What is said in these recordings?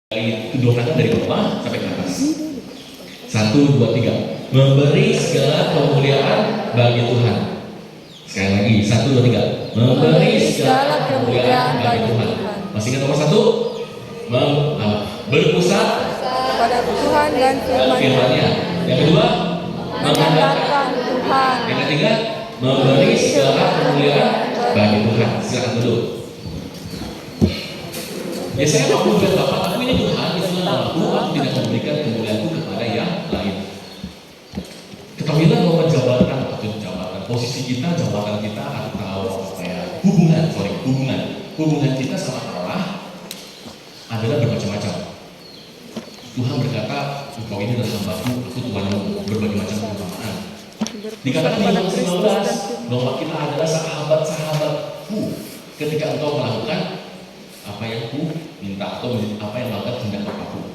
Dari kedua tangan dari bawah sampai ke atas. 1, 2, 3. Memberi segala kemuliaan bagi Tuhan. Sekali lagi, 1, 2, 3. Memberi segala kemuliaan bagi Tuhan. Masih ingat nomor 1? Berpusat pada Tuhan dan firman-Nya. Yang kedua, mengandalkan Tuhan. Yang ketiga, memberi segala kemuliaan bagi Tuhan. Silakan duduk. Ya, saya mau bilang Bapak, aku ini Tuhan, itu aku tidak memberikan kemuliaanku kepada yang lain. Ketahuilah bahwa jabatan, posisi kita, jabatan kita atau hubungan kita sama Allah adalah bermacam-macam. Tuhan berkata, engkau ini adalah hambaku, aku Tuhanmu, berbagai macam perumpamaan. Dikatakan di Yohanes 15 bahwa kita adalah sahabat-sahabatku ketika engkau melakukan apa yang ku minta atau apa yang melakukan kehendak Bapakku.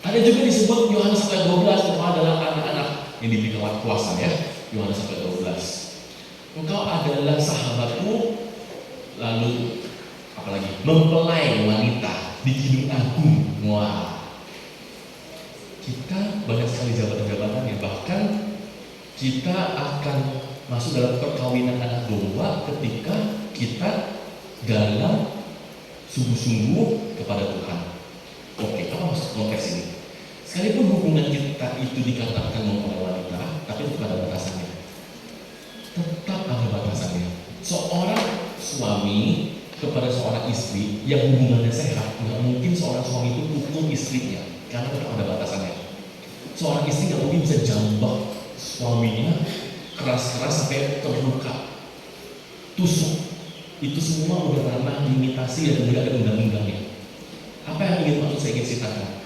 Ada juga disebut Yohanes 12 bahwa adalah anak-anak yang diberi kuasa, ya. Yohanes 12. Engkau adalah sahabatku, lalu apalagi mempelai wanita di kidung agung. Wah, kita banyak sekali jabatan-jabatan ya, bahkan kita akan masuk dalam perkawinan anak domba ketika kita dalam sungguh-sungguh kepada Tuhan. Oke, apa maksud konteks ini? Sekalipun hubungan kita itu dikatakan mempelai wanita, tapi tetap ada batasannya. Tetap ada batasannya. Seorang suami kepada seorang istri yang hubungannya sehat, nggak mungkin seorang suami itu pukul istrinya, karena tetap ada batasannya. Seorang istri nggak mungkin bisa jambak suaminya keras-keras sampai terluka, tusuk. Itu semua udah ranah limitasi dan udah ada undang-undangnya. Apa yang ingin saya ingin ceritakan?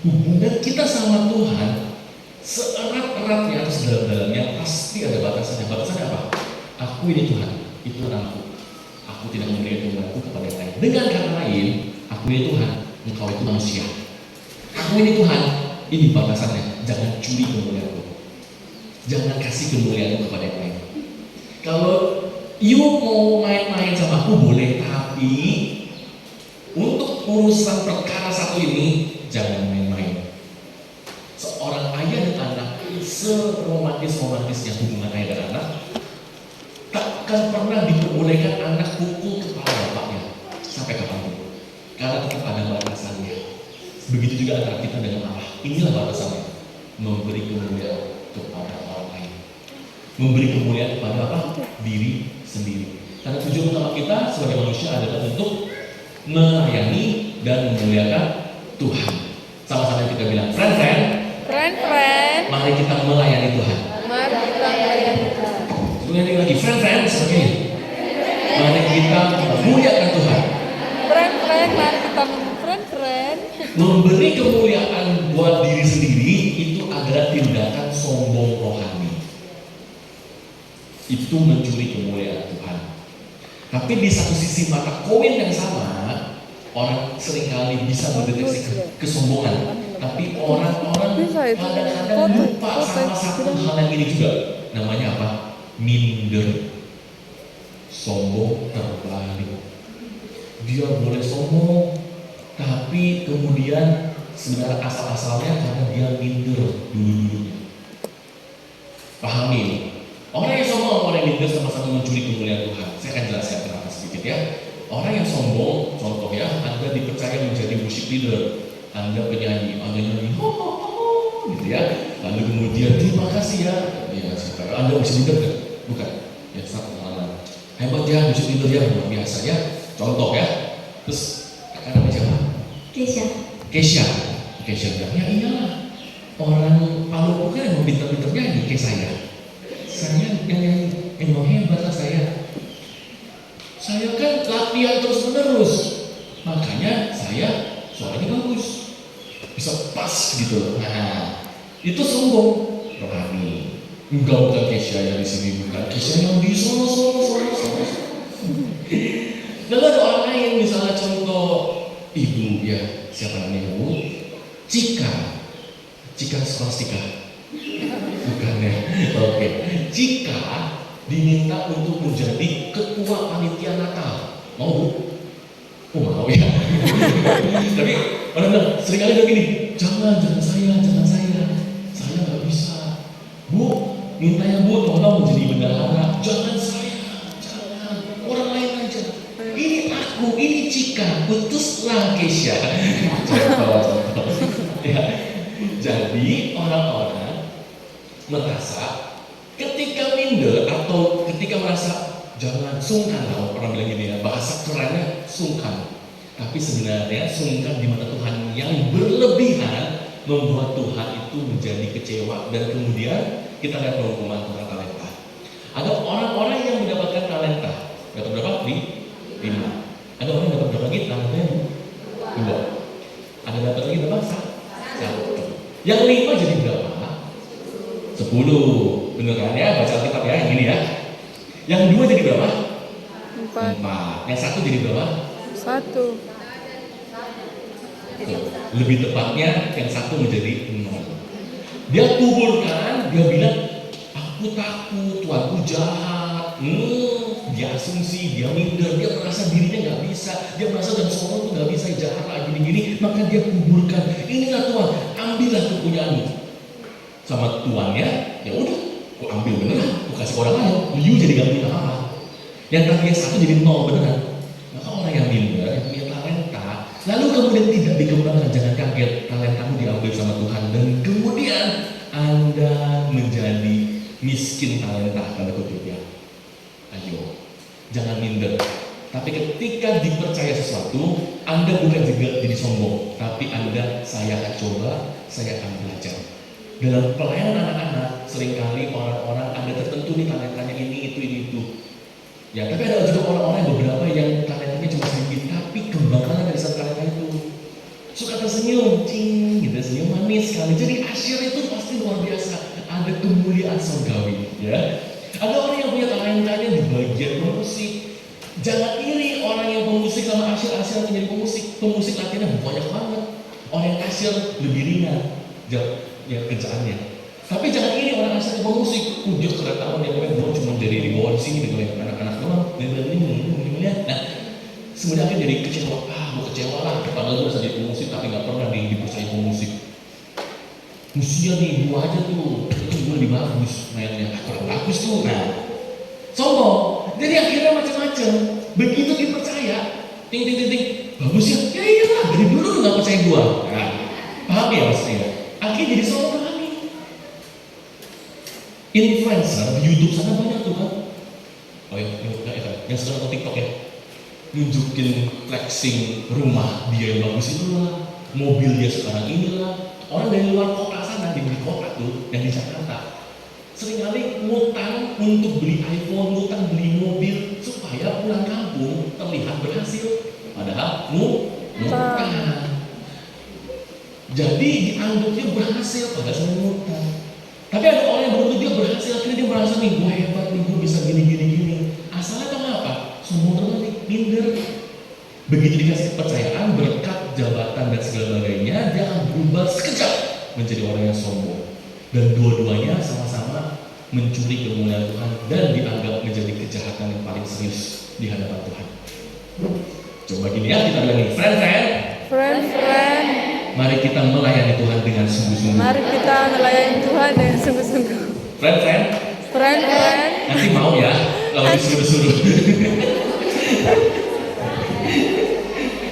Hubungan kita sama Tuhan seerat-eratnya atau sedalam-dalamnya pasti ada batasannya. Batasannya apa? Aku ini Tuhan, itu anakku. Aku tidak memberikan kemuliaanku kepada yang lain. Dengan kata lain, aku ini Tuhan, engkau itu manusia. Aku ini Tuhan, ini batasannya. Jangan curi kemuliaanku. Jangan kasih kemuliaanku kepada yang lain. Kalau you mau main-main sama aku boleh, tapi untuk urusan perkara satu ini jangan main-main. Seorang ayah dan anak seromantis-romantisnya hubungan ayah dan anak, takkan pernah diperbolehkan anak pukul kepala bapaknya sampai kapanpun, karena tetap ada batasannya. Begitu juga antara kita dengan Allah. Inilah batasannya, memberi kemuliaan kepada orang lain, memberi kemuliaan kepada apa? Diri sendiri. Karena tujuan utama kita sebagai manusia adalah untuk melayani dan memuliakan Tuhan. Sama-sama kita bilang, friend, mari kita melayani Tuhan. Mari kita melayani Tuhan. Sebenarnya lagi, friend, seperti ini. Mari kita memuliakan Tuhan. Mari kita Memberi kemuliaan buat diri sendiri itu adalah tindakan sombong rohani. Itu mencuri kemuliaan Tuhan. Tapi di satu sisi mata koin yang sama, orang seringkali bisa mendeteksi kesombongan. Tapi orang-orang kadang-kadang lupa sama satu hal yang ini juga. Namanya apa? Minder. Sombong terbalik. Dia boleh sombong, tapi kemudian sebenarnya asal-asalnya karena dia minder dulu-dulunya. Pahami ini. Orang yang sombong, orang yang minder sama-sama mencuri kemuliaan Tuhan. Saya akan jelaskan kenapa sedikit ya. Orang yang sombong, contoh ya, Anda dipercaya menjadi worship leader, Anda penyanyi, Anda nyanyi, ho, gitu ya. Lalu kemudian terima kasih ya. Ya, Anda worship leader kan? Bukan. Ya, satu pengalaman. Hebat ya, worship leader ya, luar biasa ya. Contoh ya. Terus kakak namanya siapa? Kesha bilang, ya iyalah. Orang Palu kan yang pintar-pintar nyanyi kayak saya yang mau hebat lah saya kan latihan terus menerus, makanya saya suaranya bagus, bisa pas gitu. Nah, itu sombong rohani. Enggak, bukan Kesha yang di sini, bukan Kesha yang di sono. Lalu ada orang lain, misalnya contoh ibu ya, siapa namanya ibu? Cika Skolastika. Bukan ya. Oke. Jika diminta untuk menjadi ketua panitia Natal, mau Bu? Oh mau ya. Tapi Orang bilang, seringkali bilang gini, jangan saya nggak bisa. Bu, minta ya Bu, tolong menjadi bendahara. Jangan saya, jangan. Orang lain aja. Ini aku, ini Cika, utuslah Kesha. Contoh. Ya. Jadi orang-orang merasa ketika minder atau ketika merasa jangan sungkan, lah orang bilang gini ya, bahasa kerennya sungkan. Tapi sebenarnya sungkan di mata Tuhan yang berlebihan membuat Tuhan itu menjadi kecewa, dan kemudian kita lihat penghukuman tentang talenta. Ada orang-orang yang mendapatkan talenta, dapat berapa? 5. Ada orang yang dapat berapa lagi? Talentanya 2. Ada dapat lagi berapa? 1. Yang 5 jadi berapa? 10. Bener kan ya? Baca Alkitab ya, yang ini ya. Yang 2 jadi berapa? 4. Yang 1 jadi berapa? 1. Lebih tepatnya yang 1 menjadi 0. Dia kuburkan, dia bilang, aku takut, Tuhanku jahat. Dia asumsi, dia minder, dia merasa dirinya nggak bisa, dia merasa dan semua itu nggak bisa, jahat lagi gini-gini, maka dia kuburkan. Inilah Tuhan, ambillah kepunyaanmu. Sama tuannya, ya udah, aku ambil beneran, aku kasih orang lain, you jadi gak punya apa-apa. Yang tadinya 1 jadi 0 beneran. Maka orang yang minder, yang punya talenta, lalu kemudian tidak dikembangkan, jangan kaget, talentamu diambil sama Tuhan, dan kemudian Anda menjadi miskin talenta, tanda kutip ya. Ayo, jangan minder. Tapi ketika dipercaya sesuatu, Anda bukan juga jadi sombong, tapi Anda, saya akan coba, saya akan belajar. Dalam pelayanan anak-anak, seringkali orang-orang ada tertentu nih talentanya ini, itu. Ya, tapi ada juga orang-orang beberapa yang talentanya cuma sedikit, tapi kembangkan dari satu talenta itu. Suka tersenyum, cing, gitu, senyum manis sekali. Jadi asyir itu pasti luar biasa. Ada kemuliaan surgawi, ya. Ada orang yang punya talentanya di bagian pemusik. Jangan iri orang yang pemusik sama asyir menjadi pemusik. Pemusik latihannya banyak banget. Orang yang asyir lebih ringan ya kerjaannya. Tapi jangan iri orang asyir pemusik. Dia keren dia gue cuma jadi di bawah sini dengan anak-anak doang. Ini. Nah, sebenarnya jadi kecewa. Gue kecewa lah. Padahal gue bisa jadi pemusik tapi nggak pernah dipercaya pemusik. Mestinya nih dua aja tuh, itu gue lebih bagus mainnya, kurang bagus tuh. Nah, sombong. Jadi akhirnya macam-macam. Begitu dipercaya, ting, bagus ya, ya iyalah dari dulu lu nggak percaya gue. Nah, paham ya maksudnya? Akhirnya jadi sombong lagi. Influencer di YouTube sana banyak tuh kan. Oh ya, yang sekarang ke TikTok ya, nunjukin flexing rumah dia yang bagus itu lah, mobil dia sekarang inilah. Orang dari luar kota sana, di kota tuh, yang di Jakarta, seringkali ngutang untuk beli iPhone, ngutang beli mobil, supaya pulang kampung terlihat berhasil. Padahal ngutang. Jadi dianggapnya berhasil, padahal saya ngutang. Tapi ada orang yang beruntung dia berhasil, akhirnya dia merasa nih, gue hebat nih, gue bisa gini. Asalnya kenapa? Sombong terlalu minder. Begitu dikasih kepercayaan, berkat, jabatan, dan segala sebagainya, dia akan berubah sekejap menjadi orang yang sombong. Dan dua-duanya sama-sama mencuri kemuliaan Tuhan dan dianggap menjadi kejahatan yang paling serius di hadapan Tuhan. Coba gini ya, kita bilang nih, friend, mari kita melayani Tuhan dengan sungguh-sungguh. Friend, nanti mau ya, kalau disuruh-suruh.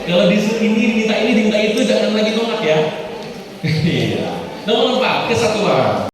Kalau disuruh ini, diminta itu, jangan lagi nolak ya. Iya. Nomor 4, kesatuan.